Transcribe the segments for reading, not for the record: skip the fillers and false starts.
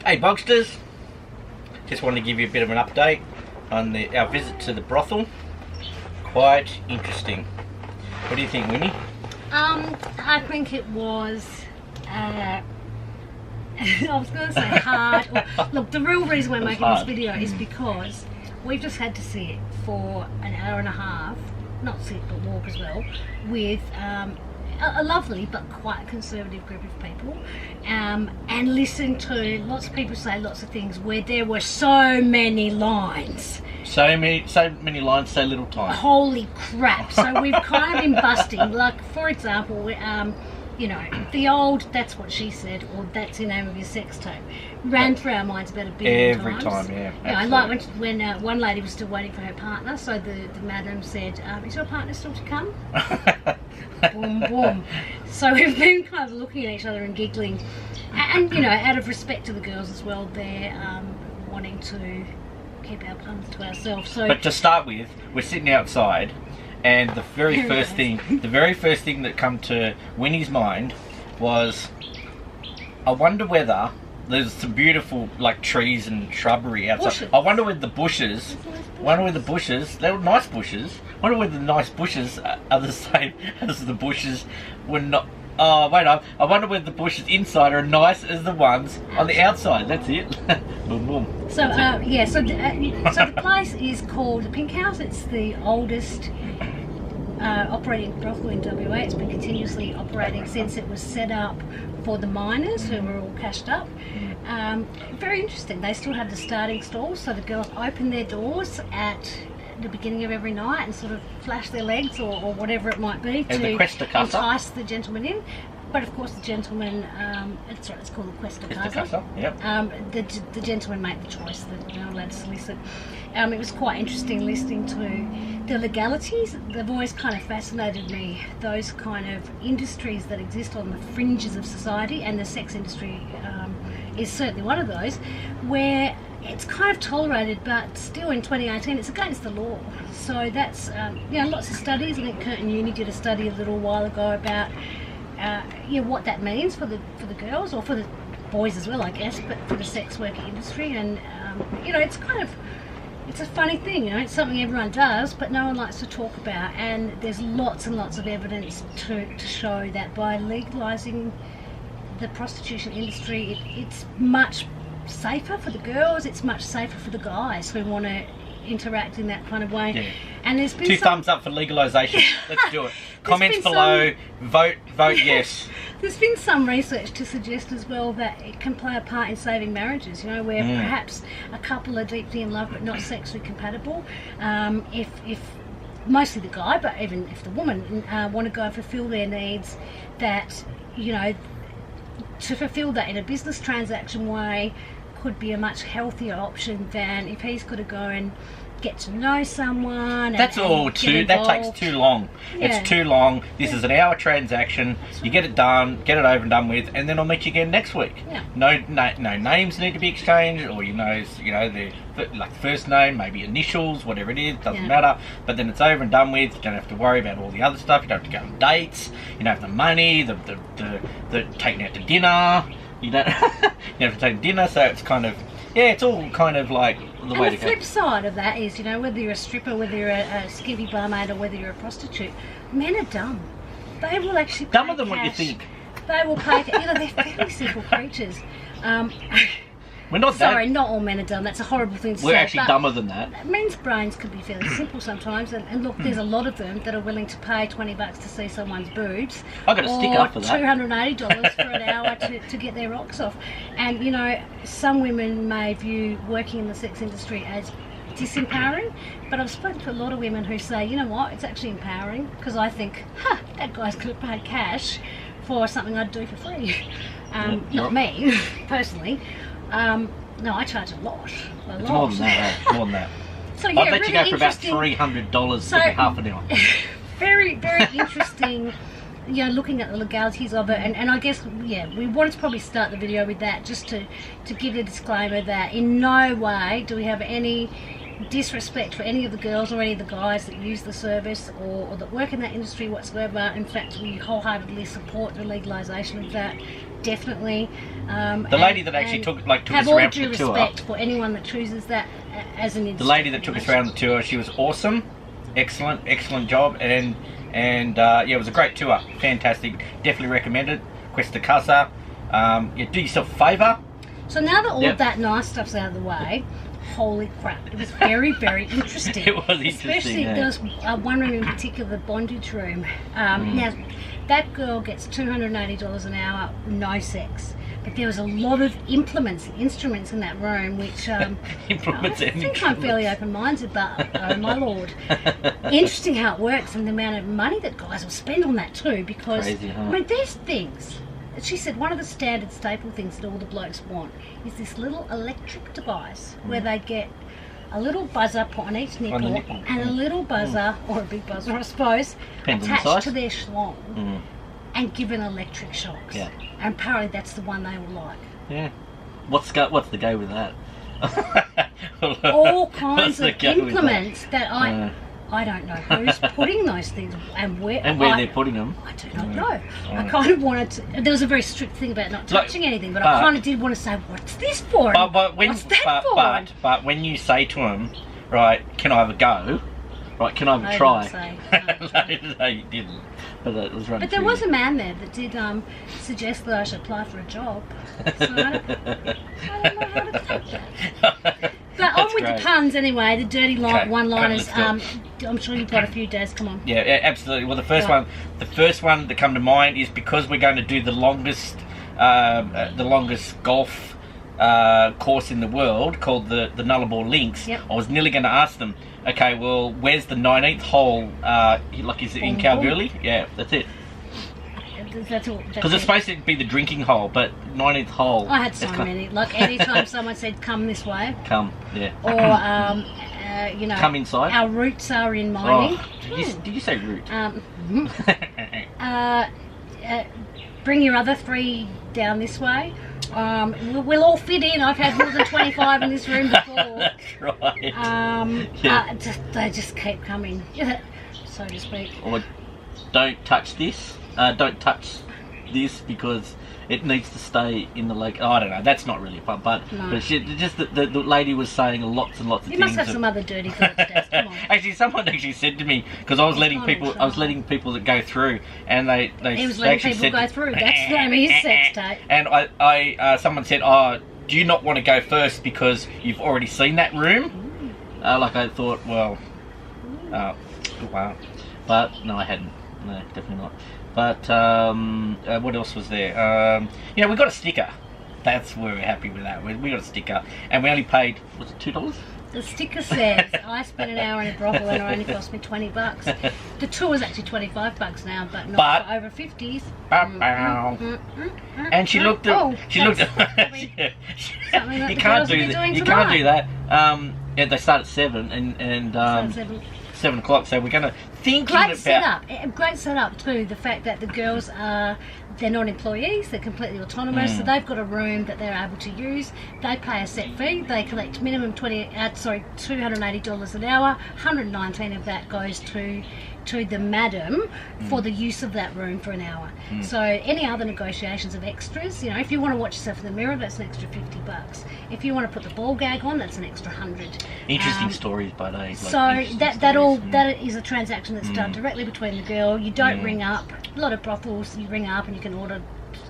Hey Bogsters, just wanted to give you a bit of an update on our visit to the brothel. Quite interesting. What do you think, Winnie? I think it was, I was going to say hard. Look, the real reason we're making this video is because we've just had to sit for an hour and a half, not sit but walk as well, with a lovely but quite conservative group of people, and listen to lots of people say lots of things where there were so many lines. So many lines, so little time. Holy crap. So we've kind of been busting, like for example, you know, the old "that's what she said" or "that's the name of your sex tape" ran through our minds about a billion every times. time, yeah. You know, like when one lady was still waiting for her partner, so the madam said, "Is your partner still to come?" Boom, boom. So we've been kind of looking at each other and giggling, and you know, out of respect to the girls as well, they're wanting to keep our puns to ourselves. So, but to start with, we're sitting outside, and the very first thing that come to Winnie's mind was, I wonder whether there's some beautiful like trees and shrubbery outside. Bushes. I wonder whether the bushes. They were nice bushes. I wonder whether the nice bushes are the same as the bushes were not. Oh wait, I wonder whether the bushes inside are nice as the ones on the outside. That's it. Boom, boom. So yeah, so the place is called the Pink House. It's the oldest operating brothel in WA. It's been continuously operating since it was set up for the miners who were all cashed up. Very interesting. They still have the starting stalls, so the girls open their doors at the beginning of every night and sort of flash their legs or whatever it might be to QUESTA CASA. entice the gentleman in. But of course the gentleman, it's called the QUESTA CASA. Yep. The gentlemen make the choice that they're not allowed to solicit. It was quite interesting listening to the legalities. They've always kind of fascinated me, those kind of industries that exist on the fringes of society, and the sex industry is certainly one of those, where it's kind of tolerated, but still in 2018 it's against the law. So that's you know, lots of studies. I think Curtin Uni did a study a little while ago about you know, what that means for the girls, or for the boys as well, I guess, but for the sex worker industry. And you know, it's a funny thing, you know, it's something everyone does but no one likes to talk about, and there's lots and lots of evidence to show that by legalising the prostitution industry, it's much safer for the girls, it's much safer for the guys who want to interact in that kind of way. Yeah. And there's been two thumbs up for legalisation. Let's do it. Comments below, vote yes. There's been some research to suggest as well that it can play a part in saving marriages, you know, where perhaps a couple are deeply in love but not sexually compatible. If mostly the guy, but even if the woman want to go and fulfil their needs, that, you know, to fulfil that in a business transaction way could be a much healthier option than if he's got to go and get to know someone. That takes too long. Yeah. It's too long. This is an hour transaction. You get it done, get it over and done with, and then I'll meet you again next week. Yeah. No names need to be exchanged, or you know the like first name, maybe initials, whatever it is, doesn't matter. But then it's over and done with. You don't have to worry about all the other stuff. You don't have to go on dates. You don't have the money, the taking out to dinner. You don't you have to take dinner. So it's kind of, yeah, it's all kind of like the way to go. The flip side of that is, you know, whether you're a stripper, whether you're a skimpy barmaid, or whether you're a prostitute, men are dumb. They will actually pay Dumber than cash. what you think. They will pay. You know, they're fairly simple creatures. We're not Sorry, that. not all men are dumb. That's a horrible thing to say. We're actually but dumber than that. Men's brains can be fairly simple sometimes, and look, there's a lot of them that are willing to pay $20 to see someone's boobs. I got a stick up for that. $280 for an hour to get their rocks off. And you know, some women may view working in the sex industry as disempowering, but I've spoken to a lot of women who say, you know what, it's actually empowering, because I think, that guy's going to pay cash for something I'd do for free. Not me, personally. No, I charge a lot. It's more than that. More than that. So, yeah, I'd let really you go for about interesting. $300 for half an hour. Very, very interesting. You know, looking at the legalities of it, and I guess, yeah, we wanted to probably start the video with that, just to give a disclaimer that in no way do we have any disrespect for any of the girls or any of the guys that use the service or that work in that industry whatsoever. In fact, we wholeheartedly support the legalisation of that. definitely. The lady that actually took us around for the tour. Have all due respect for anyone that chooses that as an. The lady that took us around the tour, she was awesome, excellent job, and yeah, it was a great tour, fantastic. Definitely recommend it. QUESTA CASA. Yeah, do yourself a favour. So now that all of that nice stuff's out of the way, holy crap, it was very, very interesting. It was interesting, especially there was one room in particular, the bondage room. Now, that girl gets $280 an hour, no sex. But there was a lot of instruments in that room, which I think I'm fairly open-minded, but oh my lord. Interesting how it works and the amount of money that guys will spend on that too, because crazy, huh? I mean, there's things. She said one of the standard staple things that all the blokes want is this little electric device where they get a little buzzer put on each nipple and a little buzzer, or a big buzzer I suppose, attached to their schlong and given electric shocks. Yeah. And apparently that's the one they will like. Yeah. What's the go with that? All kinds of implements that I don't know who's putting those things and where they're putting them. I do not know. I kind of wanted to. There was a very strict thing about not touching anything, but I kind of did want to say, "What's this for? What's that for?" But when you say to them, right, can I have a go? Right, can I have a try? No, you didn't. But it was running. But there was a man there that did suggest that I should apply for a job. So I don't know how to take that. But on with the puns anyway, the dirty one-liners. I'm sure you've got a few, Daz. Come on. Yeah, absolutely. Well, the first one that come to mind is because we're going to do the longest golf course in the world, called the Nullarbor Links. Yep. I was nearly going to ask them, okay, well, where's the 19th hole? Is it in Kalgoorlie? Yeah, that's it. Because it's supposed to be the drinking hole, but 19th hole. I had so many. Like anytime someone said, "Come this way," yeah. Or you know, come inside. Our roots are in mining. Oh, did you say root? Bring your other 3 down this way. We'll all fit in. I've had more than 25 in this room before. Right. They just keep coming, so to speak. Or don't touch this. Don't touch this because it needs to stay in the lake. Oh, I don't know. That's not really fun, but the lady was saying lots and lots of things. You must have some other dirty thoughts, Daz. Come on. Actually, someone said to me, because I was letting people that go through, and they he was letting people go through. That's the name of his sex tape. And I someone said, "Oh, do you not want to go first because you've already seen that room?" Like I thought, well, wow, but no, I hadn't. No, definitely not. But what else was there? We got a sticker. That's where we're happy with that. We got a sticker, and we only paid, was it $2? The sticker says I spent an hour in a brothel and it only cost me $20. The tour was actually $25 now, but not for over 50s. And she looked at. You can't do that. Yeah, they start at 7 and 7 o'clock. So we're gonna great setup too. The fact that the girls they're not employees, they're completely autonomous, so they've got a room that they're able to use. They pay a set fee. They collect minimum $280 an hour. 119 of that goes to the madam for the use of that room for an hour. So any other negotiations of extras, if you want to watch yourself in the mirror, that's an extra $50. If you want to put the ball gag on, that's an extra $100. Interesting stories, but so that is a transaction that's done directly between the girl. You don't ring up. A lot of brothels, you ring up and you can order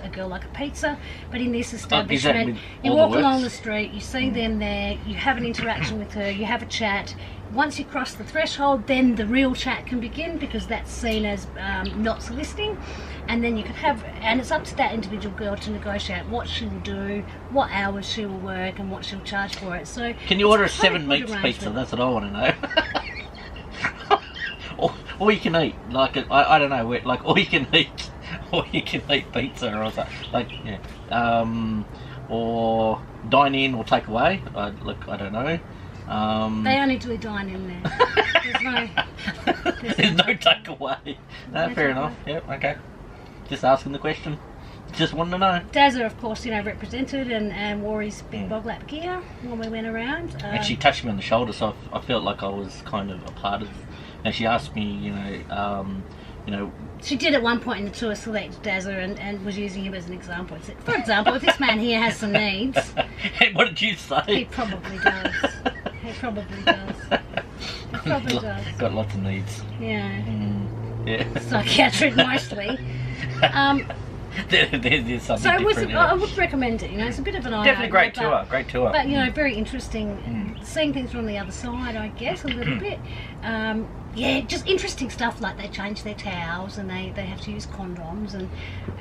a girl like a pizza, but in this establishment, you walk along the street, you see them there, you have an interaction with her, you have a chat. Once you cross the threshold, then the real chat can begin, because that's seen as not soliciting, and then you can have, and it's up to that individual girl to negotiate what she will do, what hours she will work, and what she'll charge for it. So can you order a 7 meats pizza? That's what I want to know. or you can eat I don't know, or you can eat pizza or something, or dine in or take away. I don't know. They only do dine in there. There's no takeaway. No, fair enough. Yep, okay. Just asking the question. Just wanted to know. Dazza, of course, represented and wore his big bog lap gear when we went around. And she touched me on the shoulder, so I felt like I was kind of a part of. And she asked me, you know. She did at one point in the tour select Dazza and was using him as an example. For example, if this man here has some needs... Hey, what did you say? He probably does. He probably does. He probably does. Got lots of needs. Yeah. Yeah. Psychiatric mostly. There's something so different. I would recommend it. You know, it's a bit of an eye. Definitely great tour. Great tour. But you know, very interesting. Seeing things from the other side, I guess, a little bit. Yeah, just interesting stuff like they change their towels and they have to use condoms and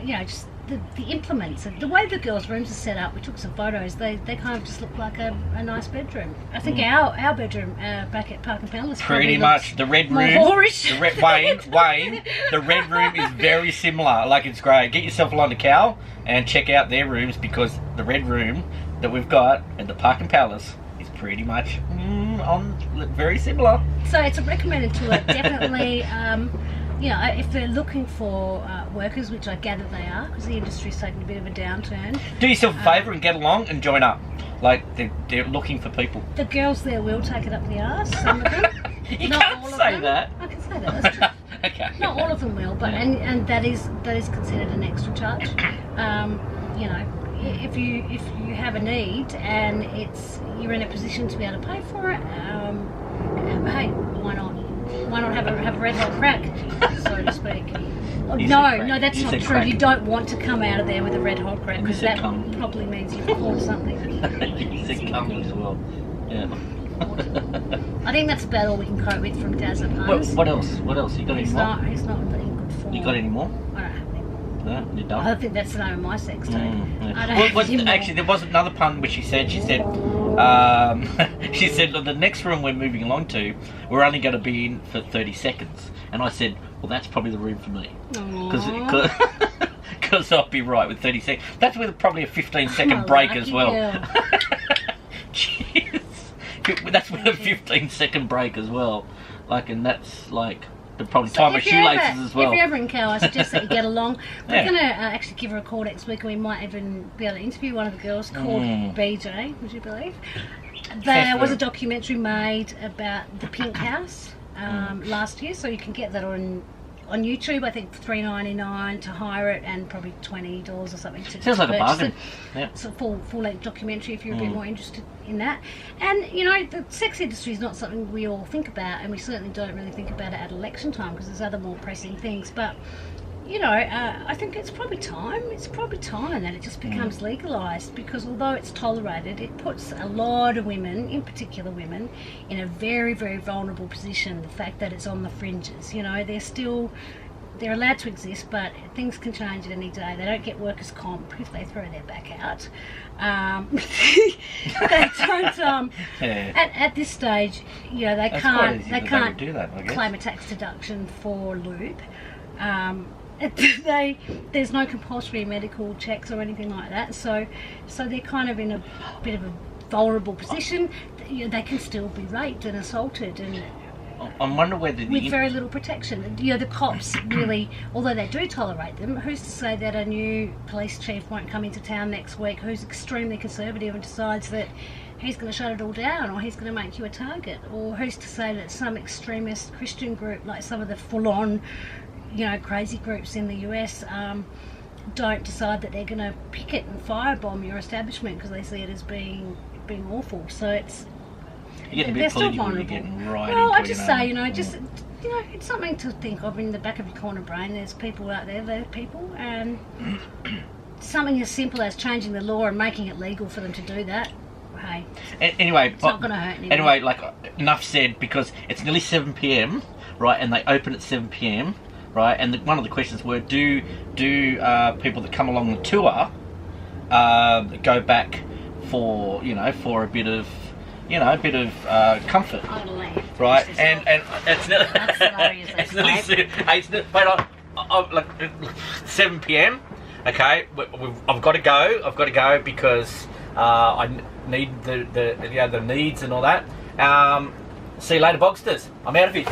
you know just the implements and the way the girls' rooms are set up. We took some photos. They kind of just look like a nice bedroom. I think our bedroom back at Park and Palace pretty much the red room. Wayne, the red room is very similar. Like it's great. Get yourself along the cow and check out their rooms because the red room that we've got at the Park and Palace is pretty much very similar. So it's a recommended tour, definitely. You know, if they're looking for workers, which I gather they are, because the industry's taking a bit of a downturn. Do yourself a favour and get along and join up. Like they're looking for people. The girls there will take it up the arse. Some of them. You Not can't all say of them. that. I can say that. That's true. Okay. Not all of them will, but and that is considered an extra charge. You know, if you have a need and you're in a position to be able to pay for it, hey, why not? Why not have a red hot crack, so to speak? No, that's not true. Crack. You don't want to come out of there with a red hot crack because that probably means you've caught something. You said cum as well. Yeah. I think that's about all we can cope with from Dazza puns. What else? You got any more? He's not in good form. You got any more? I don't have any more. No, you're done. I don't think that's the name of my sex tape. Yeah. I don't have any more. Actually, there was another pun which she said, she said, the next room we're moving along to, we're only going to be in for 30 seconds. And I said, well, that's probably the room for me. Because I'll be right with 30 seconds. That's with probably a 15-second break as well. Jeez. That's with a 15-second break as well. Like, and that's like... probably tie my shoelaces as well. If you're ever in Cal, I suggest that you get along. We're going to actually give her a call next week and we might even be able to interview one of the girls called BJ, would you believe? There was a documentary made about the Pink House last year, so you can get that on YouTube. I think $3.99 to hire it and probably $20 or something to Sounds like a bargain. It's a full-length documentary if you're a bit more interested in that. And you know, the sex industry is not something we all think about, and we certainly don't really think about it at election time because there's other more pressing things. But you know, I think it's probably time. It's probably time that it just becomes legalised, because although it's tolerated, it puts a lot of women, in particular women, in a very, very vulnerable position. The fact that it's on the fringes, you know, they're allowed to exist, but things can change at any day. They don't get workers' comp if they throw their back out. They don't. At this stage, you know, they can't do that, I guess. Claim a tax deduction for lube. There's no compulsory medical checks or anything like that, so they're kind of in a bit of a vulnerable position. You know, they can still be raped and assaulted, and I wonder whether with very little protection. You know, the cops really, although they do tolerate them, who's to say that a new police chief won't come into town next week who's extremely conservative and decides that he's going to shut it all down, or he's going to make you a target, or who's to say that some extremist Christian group, like some of the full-on, you know, crazy groups in the US, don't decide that they're going to picket and firebomb your establishment because they see it as being awful. So it's they're still vulnerable. Well, I just say, you know, it's something to think of in the back of your corner brain. There's people out there, they're people, and something as simple as changing the law and making it legal for them to do that. Hey, anyway, it's not going to hurt anyone. Anyway, like enough said, because it's nearly 7 p.m, right, and they open at 7 p.m. Right, and one of the questions were, do people that come along the tour go back for a bit of comfort, right? And it's like 7 p.m. Okay, I've got to go because I need the needs and all that. See you later, Bogsters. I'm out of here.